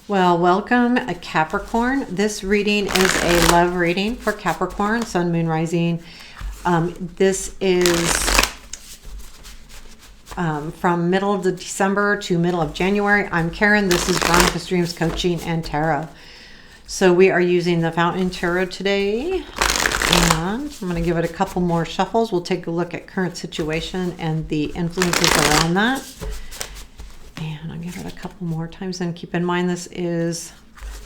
Well, welcome, a Capricorn. This reading is a love reading for Capricorn, Sun, Moon, Rising. This is from middle of December to middle of January. I'm Karen. This is Veronica's Dreams Coaching and Tarot. So we are using the Fountain Tarot today. And I'm going to give it a couple more shuffles. We'll take a look at current situation and the influences around that. And I'll give it a couple more times. And keep in mind, this is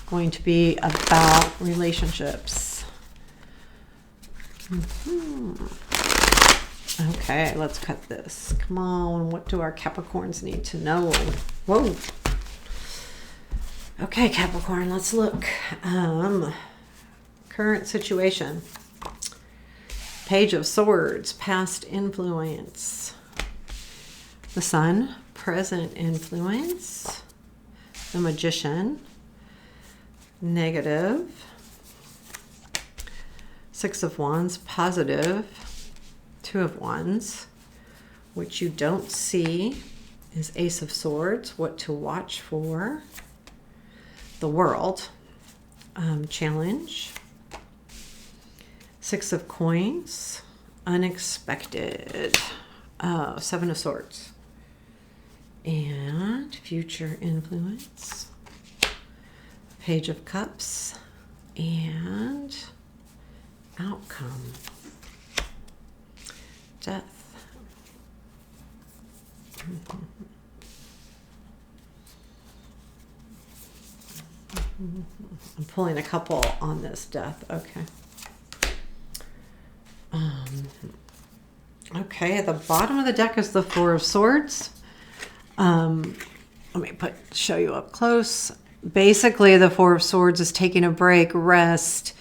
going to be about relationships. Okay, let's cut this. Come on, what do our Capricorns need to know? Whoa. Okay, Capricorn, let's look. Current situation. Page of Swords, past influence. The Sun, present influence. The Magician, negative. Six of Wands, positive. Two of Wands, which you don't see, is Ace of Swords, what to watch for. The World, challenge. Six of Coins, unexpected. Seven of Swords. And future influence. Page of Cups. And outcome. Death. I'm pulling a couple on this death. Okay. Okay, at the bottom of the deck is the Four of Swords. Let me show you up close. Basically, the Four of Swords is taking a break, rest.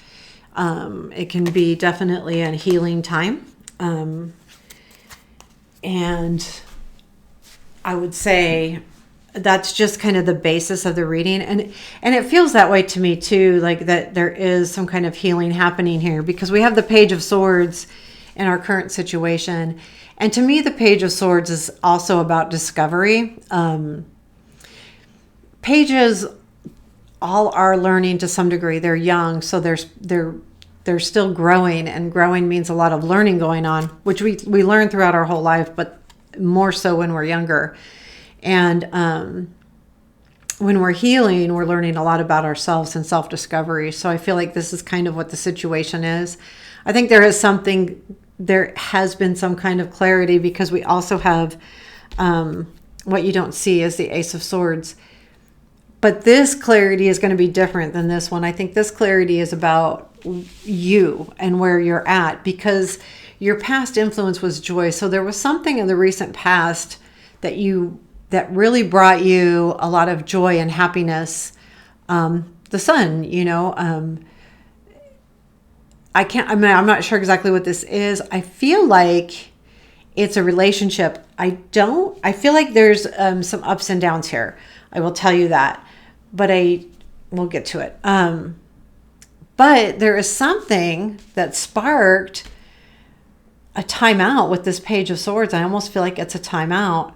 It can be definitely a healing time. And I would say that's just kind of the basis of the reading. And it feels that way to me too, like that there is some kind of healing happening here because we have the Page of Swords in our current situation. And to me, the Page of Swords is also about discovery. Pages all are learning to some degree. They're young, so they're still growing, and growing means a lot of learning going on, which we learn throughout our whole life, but more so when we're younger. And when we're healing, we're learning a lot about ourselves and self-discovery. So I feel like this is kind of what the situation is. I think there has been some kind of clarity because we also have what you don't see is the Ace of Swords. But this clarity is going to be different than this one. I think this clarity is about you and where you're at because your past influence was joy. So there was something in the recent past that really brought you a lot of joy and happiness. The Sun, I'm not sure exactly what this is. I feel like it's a relationship. I feel like there's some ups and downs here. I will tell you that, but we'll get to it. But there is something that sparked a timeout with this Page of Swords. I almost feel like it's a timeout.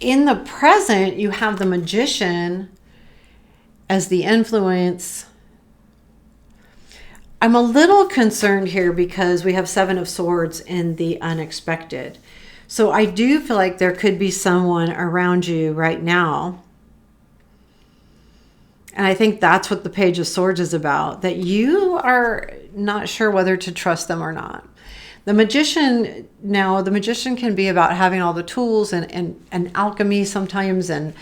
In the present, you have the Magician as the influence. I'm a little concerned here because we have Seven of Swords in the unexpected. So I do feel like there could be someone around you right now. And I think that's what the Page of Swords is about, that you are not sure whether to trust them or not. The Magician can be about having all the tools and alchemy sometimes and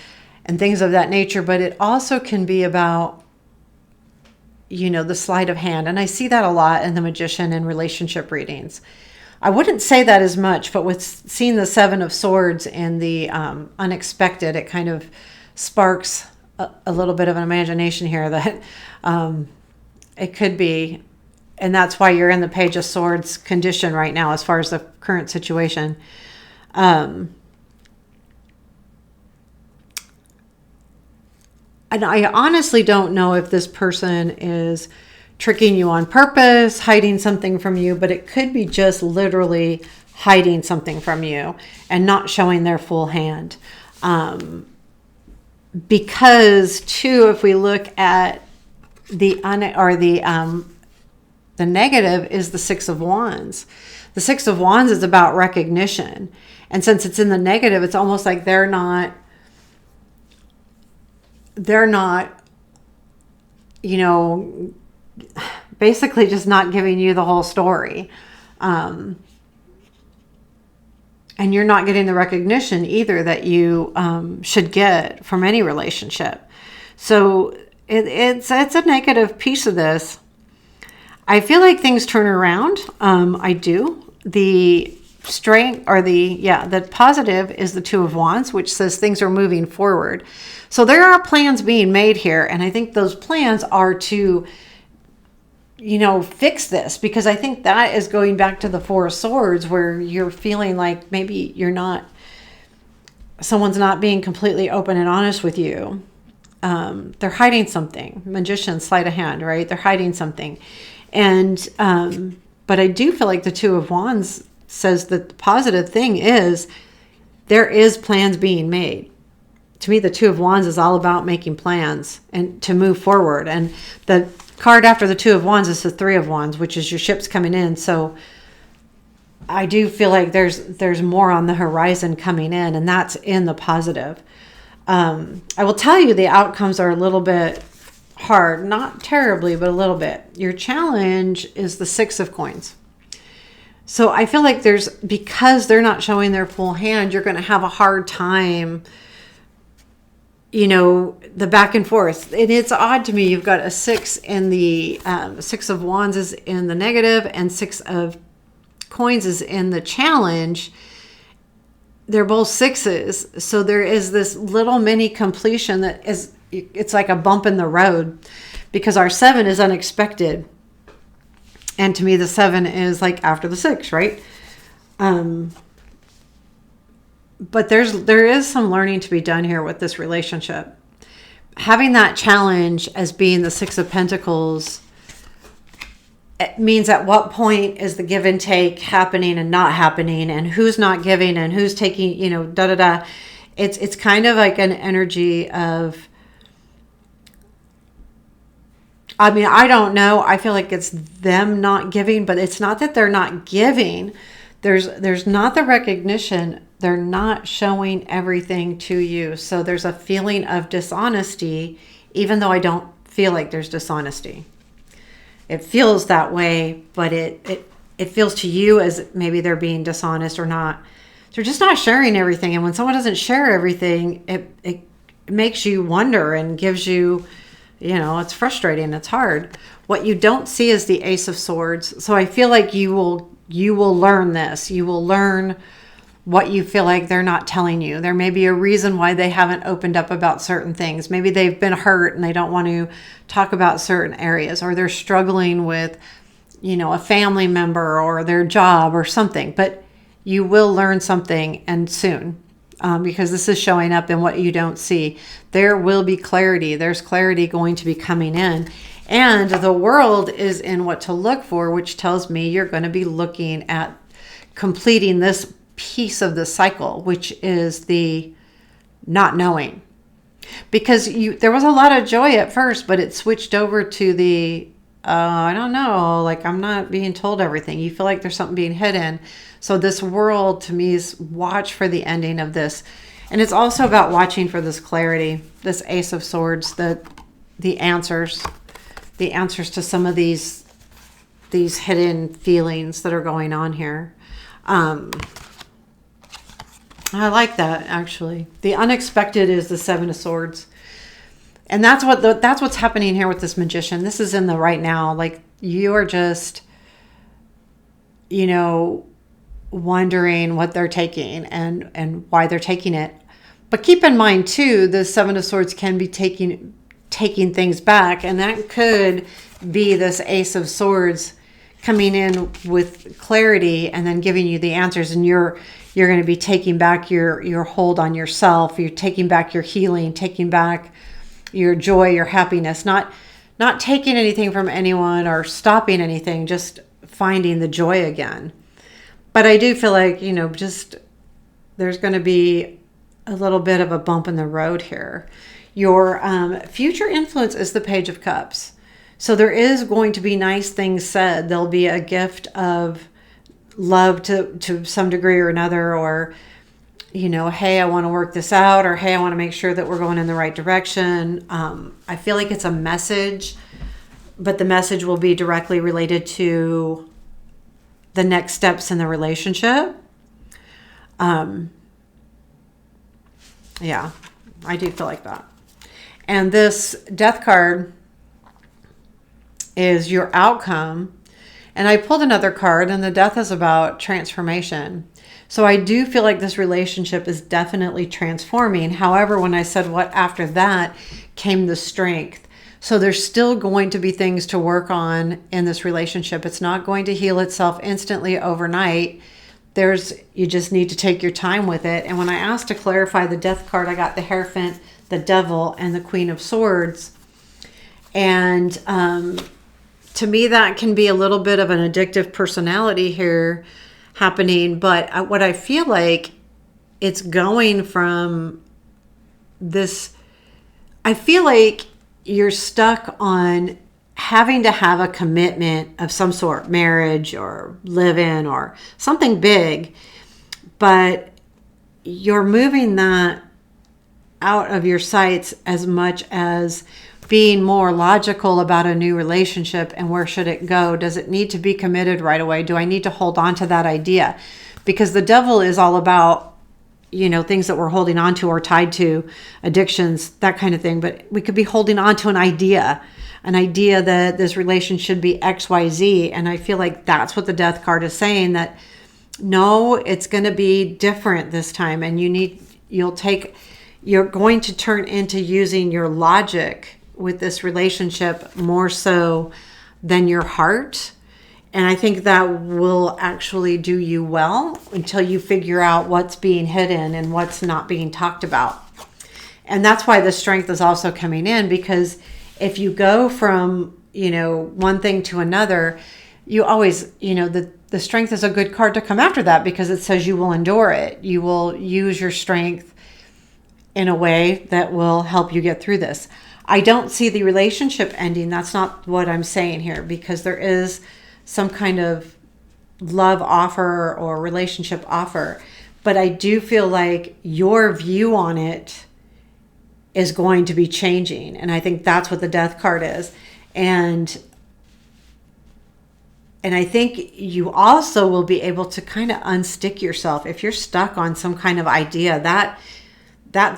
things of that nature, but it also can be about, the sleight of hand. And I see that a lot in the Magician and relationship readings. I wouldn't say that as much, but with seeing the Seven of Swords and the unexpected, it kind of sparks a little bit of an imagination here that it could be. And that's why you're in the Page of Swords condition right now as far as the current situation. And I honestly don't know if this person is tricking you on purpose, hiding something from you, but it could be just literally hiding something from you and not showing their full hand. because too, if we look at the negative is the Six of Wands. The Six of Wands is about recognition. And since it's in the negative, it's almost like they're not, basically just not giving you the whole story. And you're not getting the recognition either that you should get from any relationship. So it's a negative piece of this. I feel like things turn around. I do. The strength or the positive is the Two of Wands, which says things are moving forward. So there are plans being made here. And I think those plans are to, fix this, because I think that is going back to the Four of Swords, where you're feeling like maybe someone's not being completely open and honest with you. They're hiding something. Magician, sleight of hand, right? They're hiding something. And, but I do feel like the Two of Wands says that the positive thing is there is plans being made. To me, the Two of Wands is all about making plans and to move forward. And the card after the Two of Wands is the Three of Wands, which is your ships coming in. So I do feel like there's more on the horizon coming in, and that's in the positive. I will tell you the outcomes are a little bit hard, not terribly, but a little bit. Your challenge is the Six of Coins. So I feel like because they're not showing their full hand, you're going to have a hard time, the back and forth. And it's odd to me. You've got a six in the Six of Wands is in the negative, and Six of Coins is in the challenge. They're both sixes. So there is this little mini completion it's like a bump in the road, because our seven is unexpected. And to me, the seven is like after the six, right? But there is some learning to be done here with this relationship. Having that challenge as being the Six of Pentacles, it means at what point is the give and take happening and not happening, and who's not giving and who's taking, It's kind of like an energy of, I don't know. I feel like it's them not giving, but it's not that they're not giving. There's not the recognition. They're not showing everything to you. So there's a feeling of dishonesty, even though I don't feel like there's dishonesty. It feels that way, but it feels to you as maybe they're being dishonest or not. They're just not sharing everything. And when someone doesn't share everything, it makes you wonder and gives you, it's frustrating. It's hard. What you don't see is the Ace of Swords. So I feel like you will learn this. You will learn what you feel like they're not telling you. There may be a reason why they haven't opened up about certain things. Maybe they've been hurt and they don't want to talk about certain areas, or they're struggling with, a family member or their job or something. But you will learn something, and soon. Because this is showing up in what you don't see. There will be clarity. There's clarity going to be coming in. And the world is in what to look for, which tells me you're going to be looking at completing this piece of the cycle, which is the not knowing. Because there was a lot of joy at first, but it switched over to the, I don't know, like I'm not being told everything. You feel like there's something being hidden. So this world to me is watch for the ending of this. And it's also about watching for this clarity, this Ace of Swords, the answers to some of these hidden feelings that are going on here. I like that, actually. The unexpected is the Seven of Swords. And that's what's happening here with this Magician. This is in the right now. Like, you are just, wondering what they're taking and why they're taking it. But keep in mind, too, the Seven of Swords can be taking things back. And that could be this Ace of Swords coming in with clarity and then giving you the answers. And you're going to be taking back your hold on yourself. You're taking back your healing, taking back your joy, your happiness, not taking anything from anyone or stopping anything, just finding the joy again. But I do feel like, just there's going to be a little bit of a bump in the road here. Your future influence is the Page of Cups. So there is going to be nice things said. There'll be a gift of love to some degree or another, or, hey, I want to work this out, or hey, I want to make sure that we're going in the right direction. I feel like it's a message, but the message will be directly related to the next steps in the relationship. Yeah, I do feel like that. And this Death card is your outcome. And I pulled another card, and the Death is about transformation. So I do feel like this relationship is definitely transforming. However, when I said what after that came the Strength. So there's still going to be things to work on in this relationship. It's not going to heal itself instantly overnight. You just need to take your time with it. And when I asked to clarify the Death card, I got the Hierophant, the Devil, and the Queen of Swords. And to me, that can be a little bit of an addictive personality here happening. But what I feel like, it's going from this, I feel like you're stuck on having to have a commitment of some sort, marriage or live-in or something big, but you're moving that out of your sights as much as being more logical about a new relationship and where should it go? Does it need to be committed right away? Do I need to hold on to that idea? Because the Devil is all about, things that we're holding on to or tied to, addictions, that kind of thing. But we could be holding on to an idea that this relation should be XYZ. And I feel like that's what the Death card is saying, that no, it's going to be different this time. And you're going to turn into using your logic with this relationship more so than your heart. And I think that will actually do you well until you figure out what's being hidden and what's not being talked about. And that's why the Strength is also coming in, because if you go from, one thing to another, you always, the Strength is a good card to come after that, because it says you will endure it. You will use your strength in a way that will help you get through this. I don't see the relationship ending. That's not what I'm saying here, because there is some kind of love offer or relationship offer. But I do feel like your view on it is going to be changing. And I think that's what the Death card is. And I think you also will be able to kind of unstick yourself. If you're stuck on some kind of idea, that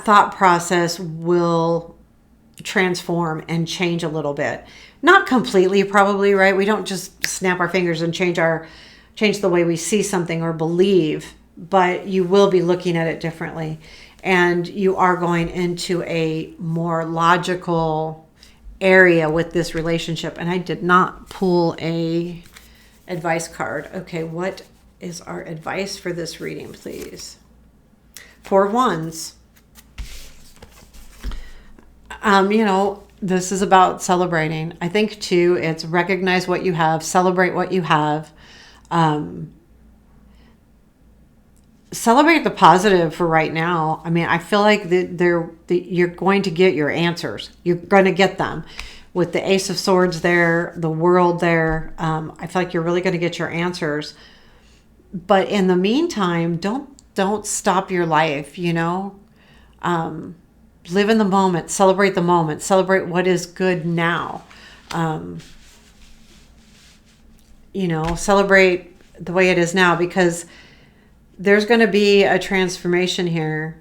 thought process will transform and change a little bit. Not completely, probably, right? We don't just snap our fingers and change the way we see something or believe, but you will be looking at it differently. And you are going into a more logical area with this relationship. And I did not pull a advice card. Okay, what is our advice for this reading, please? Four of Wands. This is about celebrating. I think too, it's recognize what you have, celebrate what you have, celebrate the positive for right now. I mean, I feel like you're going to get your answers. You're going to get them with the Ace of Swords there, the World there. I feel like you're really going to get your answers. But in the meantime, don't stop your life. Live in the moment, celebrate what is good now. Celebrate the way it is now, because there's going to be a transformation here.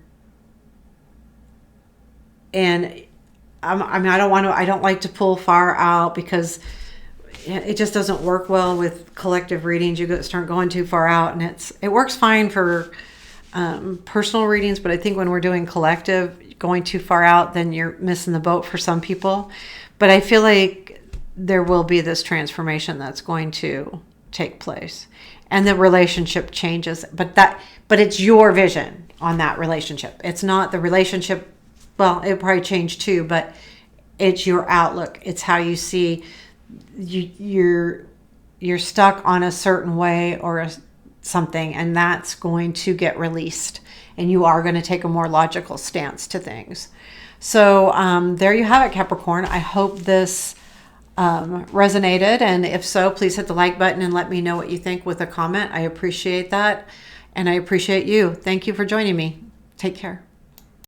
And I don't like to pull far out, because it just doesn't work well with collective readings. You start going too far out, and it works fine for personal readings, but I think when we're doing collective, going too far out, then you're missing the boat for some people. But I feel like there will be this transformation that's going to take place, and the relationship changes. But it's your vision on that relationship. It's not the relationship. Well, it probably changed too, but it's your outlook. It's how you see you're stuck on a certain way, or something, and that's going to get released, and you are going to take a more logical stance to things. So there you have it, Capricorn. I hope this resonated, and if so, please hit the like button and let me know what you think with a comment. I appreciate that, and I appreciate you. Thank you for joining me. Take care.